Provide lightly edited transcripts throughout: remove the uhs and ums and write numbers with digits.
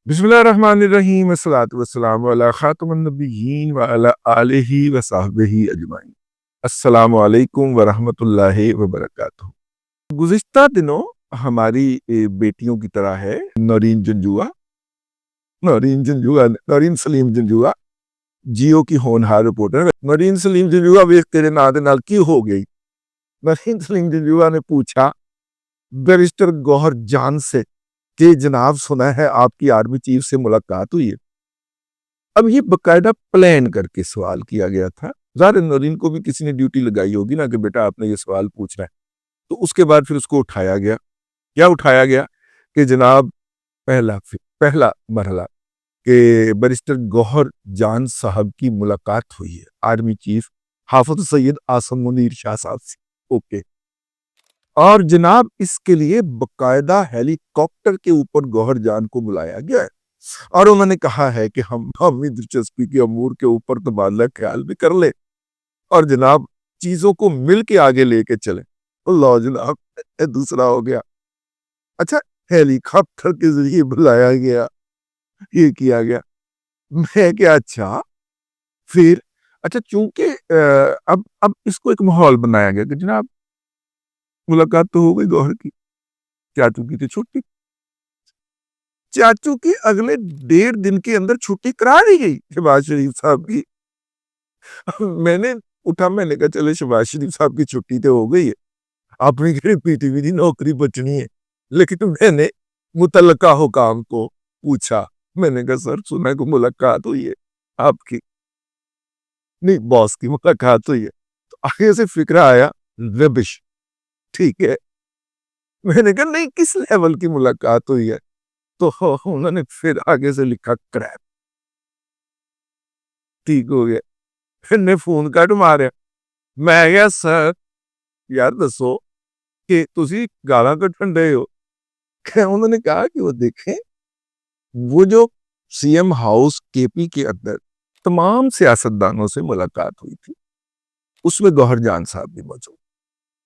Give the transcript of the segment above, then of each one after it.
بسم اللہ الرحمن الرحیم والصلاۃ والسلام علی خاتم النبیین وعلی آلہ وصحبہ اجمعین۔ السلام علیکم ورحمۃ اللہ وبرکاتہ۔ گزشتہ دنوں ہماری بیٹیوں کی طرح ہے نورین سلیم جنجوعہ جیو کی ہونہار رپورٹر۔ نورین سلیم جنجوعہ ویخ تیرے نا دے نال کی ہو گئی؟ نورین سلیم جنجوعہ نے پوچھا بیرسٹر گوہر جان سے کہ جناب سنا ہے آپ کی آرمی چیف سے ملاقات ہوئی ہے۔ اب یہ باقاعدہ پلان کر کے سوال کیا گیا تھا۔ ظاہر نورین کو بھی کسی نے ڈیوٹی لگائی ہوگی نا کہ بیٹا آپ نے یہ سوال پوچھنا ہے، تو اس کے بعد پھر اس کو اٹھایا گیا۔ کیا اٹھایا گیا کہ جناب پہلا مرحلہ کہ بیرسٹر گوہر جان صاحب کی ملاقات ہوئی ہے آرمی چیف حافظ سید عاصم منیر شاہ صاحب سے۔ اوکے، اور جناب اس کے لیے باقاعدہ ہیلی کاپٹر کے اوپر گوہر جان کو بلایا گیا ہے، اور انہوں نے کہا ہے کہ ہم اپنی دلچسپی کے امور کے اوپر تبادلہ خیال بھی کر لیں اور جناب چیزوں کو مل کے آگے لے کے چلیں۔ اللہ جناب، دوسرا ہو گیا۔ اچھا، ہیلی کاپٹر کے ذریعے بلایا گیا، یہ کیا گیا۔ میں کہ اچھا پھر چونکہ اب اس کو ایک ماحول بنایا گیا کہ جناب ملاقات تو ہو گئی گوہر کی، چاچو کی تھی چھٹی، چاچو کی اگلے 1.5 دن کے اندر چھٹی کرا دی گئی شہباز شریف صاحب کی۔ میں نے کہا چلے شہباز شریف صاحب کی چھٹی تو ہو گئی ہے، اپنی پی ٹی وی دی نوکری بچنی ہے، لیکن میں نے متعلقہ حکام کو پوچھا، میں نے کہا سر سنا کو ملاقات ہوئی ہے آپ کی؟ نہیں، باس کی ملاقات ہوئی ہے۔ تو آگے سے فکر آیا ربش، ٹھیک ہے۔ میں نے کہا نہیں، کس لیول کی ملاقات ہوئی ہے؟ تو انہوں نے پھر آگے سے لکھا کریپ۔ ٹھیک ہو گیا، پھر نے فون کٹ ماریا۔ میں کہا سر یار دسو کہ تسی گالاں کٹن رہے ہو؟ انہوں نے کہا کہ وہ دیکھیں، وہ جو سی ایم ہاؤس کے پی کے اندر تمام سیاستدانوں سے ملاقات ہوئی تھی، اس میں گوہر جان صاحب بھی موجود،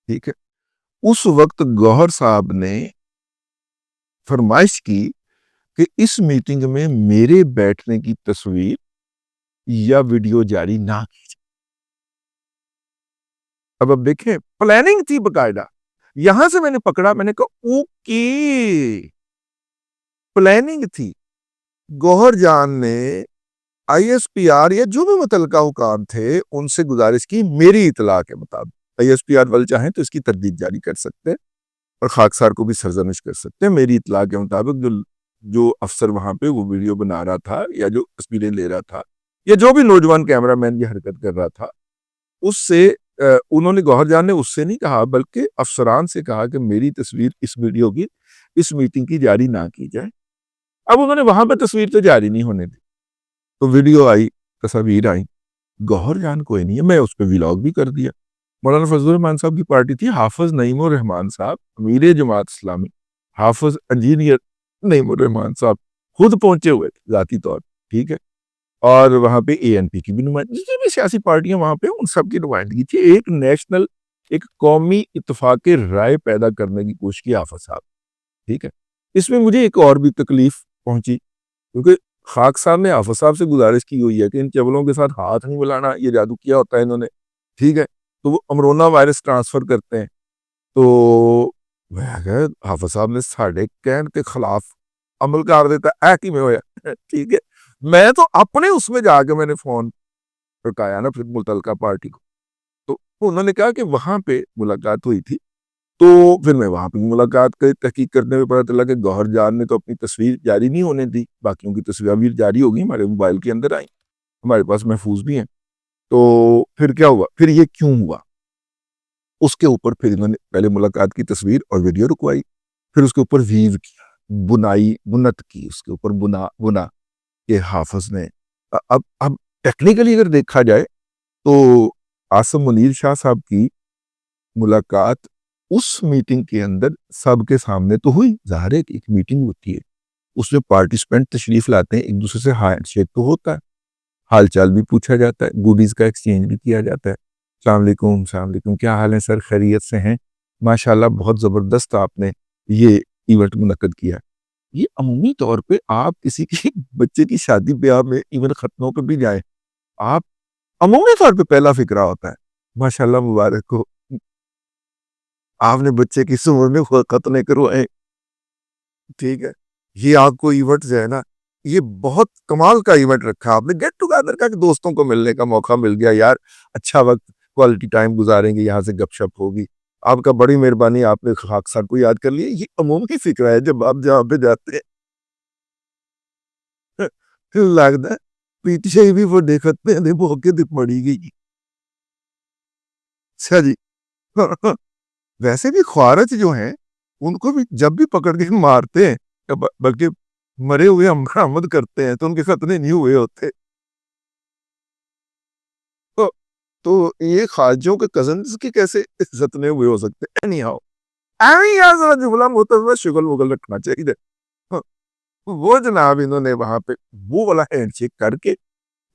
ٹھیک ہے۔ اس وقت گوہر صاحب نے فرمائش کی کہ اس میٹنگ میں میرے بیٹھنے کی تصویر یا ویڈیو جاری نہ کی جائے۔ اب دیکھیں، پلاننگ تھی باقاعدہ۔ یہاں سے میں نے پکڑا، میں نے کہا اوکے، پلاننگ تھی۔ گوہر جان نے آئی ایس پی آر یا جو بھی متعلقہ حکام تھے ان سے گزارش کی میری اطلاع کے مطابق۔ آئی ایس پی آر ول چاہیں تو اس کی تردید جاری کر سکتے اور خاکسار کو بھی سرزنش کر سکتے ہیں۔ میری اطلاع کے مطابق جو افسر وہاں پہ وہ ویڈیو بنا رہا تھا یا جو تصویریں لے رہا تھا یا جو بھی نوجوان کیمرہ مین یہ حرکت کر رہا تھا، اس سے انہوں نے گوہر جان نے اس سے نہیں کہا بلکہ افسران سے کہا کہ میری تصویر اس ویڈیو کی اس میٹنگ کی جاری نہ کی جائے۔ اب انہوں نے وہاں پہ تصویر تو جاری نہیں ہونے دی، تو ویڈیو آئی، تصاویر آئیں، گوہر جان کوئی نہیں ہے۔ میں اس پہ ویلاگ بھی کر دیا۔ مولانا فضل الرحمان صاحب کی پارٹی تھی، حافظ نعیم الرحمان صاحب امیر جماعت اسلامی، حافظ انجینئر نعیم الرحمان صاحب خود پہنچے ہوئے تھے ذاتی طور، ٹھیک ہے۔ اور وہاں پہ اے این پی کی بھی نمائندگی، جتنی بھی سیاسی پارٹیاں وہاں پہ ان سب کی نمائندگی تھی۔ ایک نیشنل، ایک قومی اتفاق رائے پیدا کرنے کی کوشش کی حافظ صاحب، ٹھیک ہے۔ اس میں مجھے ایک اور بھی تکلیف پہنچی، کیونکہ خاک صاحب نے حافظ صاحب سے گزارش کی ہوئی ہے کہ ان چولوں کے ساتھ ہاتھ نہیں ملانا، یہ جادو کیا ہوتا ہے انہوں نے، ٹھیک ہے۔ تو وہ امرونا وائرس ٹرانسفر کرتے ہیں، تو حافظ صاحب نے ساڑھے کہن کے خلاف عمل کر دیتا ہے، کی میں ہویا، ٹھیک ہے۔ میں تو اپنے اس میں جا کے میں نے فون رکایا نا پھر متعلقہ پارٹی کو، تو انہوں نے کہا کہ وہاں پہ ملاقات ہوئی تھی۔ تو پھر میں وہاں پہ ملاقات کر تحقیق کرنے میں پتا چلا کہ گوہر جان نے تو اپنی تصویر جاری نہیں ہونے دی، باقیوں کی تصویر جاری ہو گئی، ہمارے موبائل کے اندر آئیں، ہمارے پاس محفوظ بھی ہیں۔ تو پھر کیا ہوا، پھر یہ کیوں ہوا، اس کے اوپر پھر انہوں نے پہلے ملاقات کی تصویر اور ویڈیو رکوائی، پھر اس کے اوپر ویو کیا، بنت کی، اس کے اوپر بنا کہ حافظ نے اب ٹیکنیکلی اگر دیکھا جائے تو عاصم منیر شاہ صاحب کی ملاقات اس میٹنگ کے اندر سب کے سامنے تو ہوئی، ظاہر ہے کہ ایک میٹنگ ہوتی ہے، اس میں پارٹیسپینٹ تشریف لاتے ہیں، ایک دوسرے سے ہینڈ شیک تو ہوتا ہے، حال چال بھی پوچھا جاتا ہے، گوڈیز کا ایکسچینج بھی کیا جاتا ہے۔ السلام علیکم، کیا حال ہے سر، خیریت سے ہیں؟ ماشاءاللہ بہت زبردست آپ نے یہ ایونٹ منعقد کیا۔ یہ عمومی طور پہ آپ کسی کی بچے کی شادی بیاہ میں ایون ختنوں پہ بھی جائیں، آپ عمومی طور پہ پہلا فکرہ ہوتا ہے ماشاءاللہ مبارک ہو آپ نے بچے کی عمر میں ختنے کروائے، ٹھیک ہے۔ یہ آپ کو ایونٹ جو ہے نا، یہ بہت کمال کا ایونٹ رکھا آپ نے، گیٹ ٹوگیدر کا، کہ دوستوں کو ملنے کا موقع مل گیا یار، اچھا وقت کوالٹی ٹائم گزاریں گے، یہاں سے گپ شپ ہوگی۔ آپ کا بڑی مہربانی، آپ نے خاکسار کو یاد کر لیا۔ یہ عمومی فکر ہے جب آپ جہاں پہ جاتے ہیں لگتا ہے پیچھے بھی وہ دیکھتے ہیں موقع دکھ پڑی گئی۔ اچھا جی ویسے بھی خوارج جو ہیں ان کو بھی جب بھی پکڑ کے مارتے ہیں، بلکہ مرے ہوئے ہم برآمد کرتے ہیں تو ان کے ختنے نہیں ہوئے ہوتے۔ تو یہ خارجوں کے کزنز کی کیسے ختنے ہوئے ہو سکتے ہیں؟ اینی ہاؤ ذرا جملہ متضمن شغل وغل رکھنا چاہیے۔ وہ جناب انہوں نے وہاں پہ وہ والا ہینڈ شیک کر کے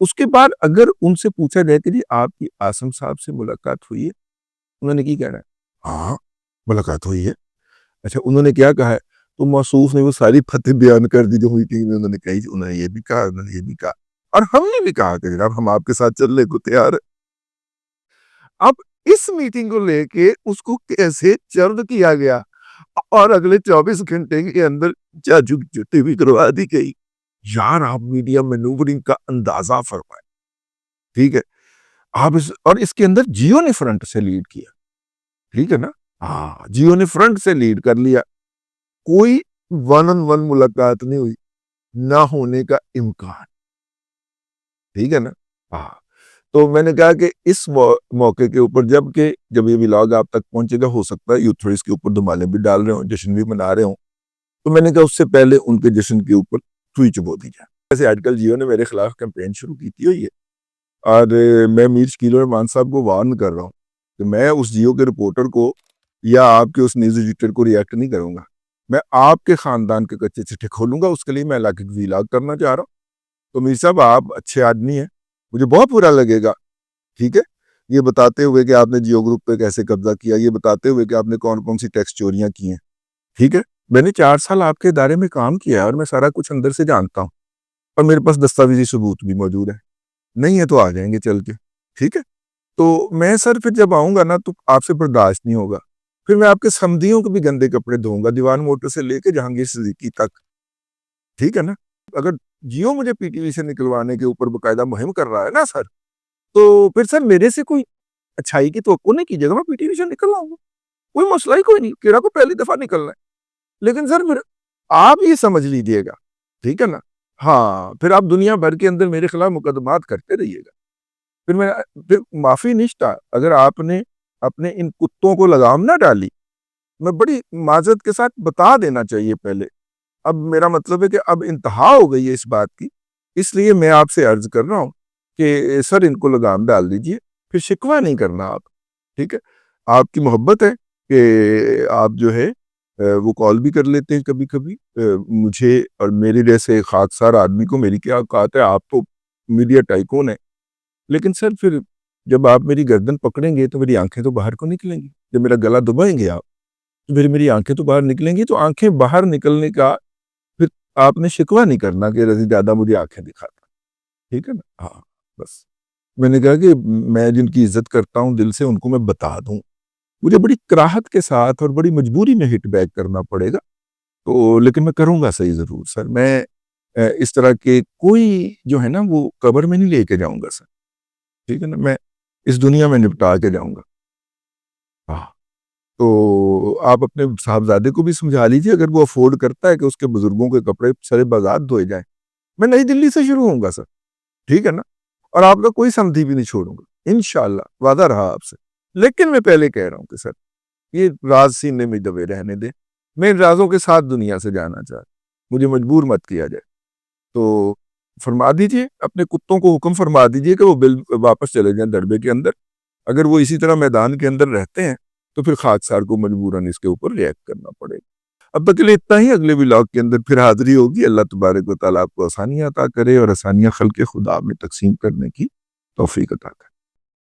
اس کے بعد اگر ان سے پوچھا جائے کہ جی آپ کی عاصم صاحب سے ملاقات ہوئی ہے، انہوں نے کی کہنا ہے ہاں ملاقات ہوئی ہے۔ اچھا انہوں نے کیا کہا ہے؟ تو موصوف نے وہ ساری فتح بیان کر دی جو ہوئی تھی، انہوں نے کہی، انہوں نے یہ بھی کہا، انہوں نے یہ بھی کہا، اور ہم نے بھی کہا کہ جناب ہم آپ کے ساتھ چلنے کو تیار ہیں۔ اب اس میٹنگ کو لے کے اس کو کیسے چرد کیا گیا اور اگلے 24 گھنٹے کے اندر چاچو کی چھٹی بھی کروا دی گئی۔ یار آپ میڈیا مینوورنگ کا اندازہ فرمائیں، ٹھیک ہے۔ آپ اور اس کے اندر جیو نے فرنٹ سے لیڈ کیا، ٹھیک ہے نا، ہاں جیو نے فرنٹ سے لیڈ کر لیا۔ کوئی ون آن ون ملاقات نہیں ہوئی، نہ ہونے کا امکان، ٹھیک ہے نا، ہاں۔ تو میں نے کہا کہ اس موقع کے اوپر جب یہ ولاگ آپ تک پہنچے گا، ہو سکتا ہے یوتھرس کے اوپر دھمالے بھی ڈال رہے ہوں، جشن بھی منا رہے ہوں، تو میں نے کہا اس سے پہلے ان کے جشن کے اوپر سوئی چبو دی جائے۔ ویسے آج کل جیو نے میرے خلاف کیمپین شروع کی تھی ہوئی ہے، اور میں میر شکیل الرحمان صاحب کو وارن کر رہا ہوں کہ میں اس جیو کے رپورٹر کو یا آپ کے اس نیوز ایڈیٹر کو ریئیکٹ نہیں کروں گا، میں آپ کے خاندان کے کچے چٹھے کھولوں گا، اس کے لیے میں علاقے کی ولاگ کرنا چاہ رہا ہوں۔ تو میر صاحب آپ اچھے آدمی ہیں، مجھے بہت برا لگے گا، ٹھیک ہے، یہ بتاتے ہوئے کہ آپ نے جیو گروپ پہ کیسے قبضہ کیا، یہ بتاتے ہوئے کہ آپ نے کون کون سی ٹیکس چوریاں کی ہیں، ٹھیک ہے۔ میں نے 4 سال آپ کے ادارے میں کام کیا ہے اور میں سارا کچھ اندر سے جانتا ہوں، اور میرے پاس دستاویزی ثبوت بھی موجود ہے، نہیں ہے تو آ جائیں گے چل کے، ٹھیک ہے۔ تو میں سر پھر جب آؤں گا نا تو آپ سے برداشت نہیں ہوگا، پھر میں آپ کے سمدھیوں کو بھی گندے کپڑے دھوں گا، دیوان موٹر سے لے کے جہانگیر صدیقی تک، ٹھیک ہے نا۔ اگر جیو مجھے پی ٹی وی سے نکلوانے کے اوپر باقاعدہ مہم کر رہا ہے نا سر، تو پھر سر میرے سے کوئی اچھائی کی توقع نہیں کیجیے گا، میں پی ٹی وی سے نکل آؤں گا، کوئی مسئلہ ہی کوئی نہیں، کیڑا کو پہلی دفعہ نکلنا ہے، لیکن سر پھر آپ یہ سمجھ لیجئے گا، ٹھیک ہے نا، ہاں پھر آپ دنیا بھر کے اندر میرے خلاف مقدمات کرتے رہیے گا، پھر معافی نشتہ اگر آپ نے اپنے ان کتوں کو لگام نہ ڈالی، میں بڑی معذرت کے ساتھ بتا دینا چاہیے پہلے، اب میرا مطلب ہے کہ اب انتہا ہو گئی ہے اس بات کی، اس لیے میں آپ سے عرض کر رہا ہوں کہ سر ان کو لگام ڈال دیجئے، پھر شکوہ نہیں کرنا آپ، ٹھیک ہے۔ آپ کی محبت ہے کہ آپ جو ہے وہ کال بھی کر لیتے ہیں کبھی کبھی مجھے اور میرے جیسے خاکسار آدمی کو، میری کیا اوقات ہے، آپ تو میڈیا ٹائکون ہے، لیکن سر پھر جب آپ میری گردن پکڑیں گے تو میری آنکھیں تو باہر کو نکلیں گی، جب میرا گلا دبائیں گے آپ تو پھر میری آنکھیں تو باہر نکلیں گی، تو آنکھیں باہر نکلنے کا پھر آپ نے شکوہ نہیں کرنا کہ رضی دادا مجھے آنکھیں دکھاتا، ٹھیک ہے نا، ہاں بس میں نے کہا کہ میں جن کی عزت کرتا ہوں دل سے ان کو میں بتا دوں، مجھے بڑی کراہت کے ساتھ اور بڑی مجبوری میں ہٹ بیک کرنا پڑے گا، تو لیکن میں کروں گا صحیح ضرور سر، میں اس طرح کے کوئی جو ہے نا وہ قبر میں نہیں لے کے جاؤں گا سر، ٹھیک ہے نا، میں اس دنیا میں نپٹا کے جاؤں گا، ہاں۔ تو آپ اپنے صاحبزادے کو بھی سمجھا لیجیے، اگر وہ افورڈ کرتا ہے کہ اس کے بزرگوں کے کپڑے سرے بازار دھوئے جائیں، میں نئی دلی سے شروع ہوں گا سر، ٹھیک ہے نا، اور آپ کا کوئی سمدھی بھی نہیں چھوڑوں گا، انشاءاللہ وعدہ رہا آپ سے۔ لیکن میں پہلے کہہ رہا ہوں کہ سر یہ راز سینے میں دبے رہنے دیں، میں ان رازوں کے ساتھ دنیا سے جانا چاہتا، مجھے مجبور مت کیا جائے، تو فرما دیجئے اپنے کتوں کو حکم فرما دیجئے کہ وہ واپس چلے جائیں دربے کے اندر، اگر وہ اسی طرح میدان کے اندر رہتے ہیں تو پھر خاکسار کو مجبوراً اس کے اوپر ریئیکٹ کرنا پڑے گا۔ اب تک کے لیے اتنا ہی، اگلے ولاگ کے اندر پھر حاضری ہوگی، اللہ تبارک و تعالیٰ آپ کو آسانیاں عطا کرے اور آسانیاں خلق خدا میں تقسیم کرنے کی توفیق عطا کرے۔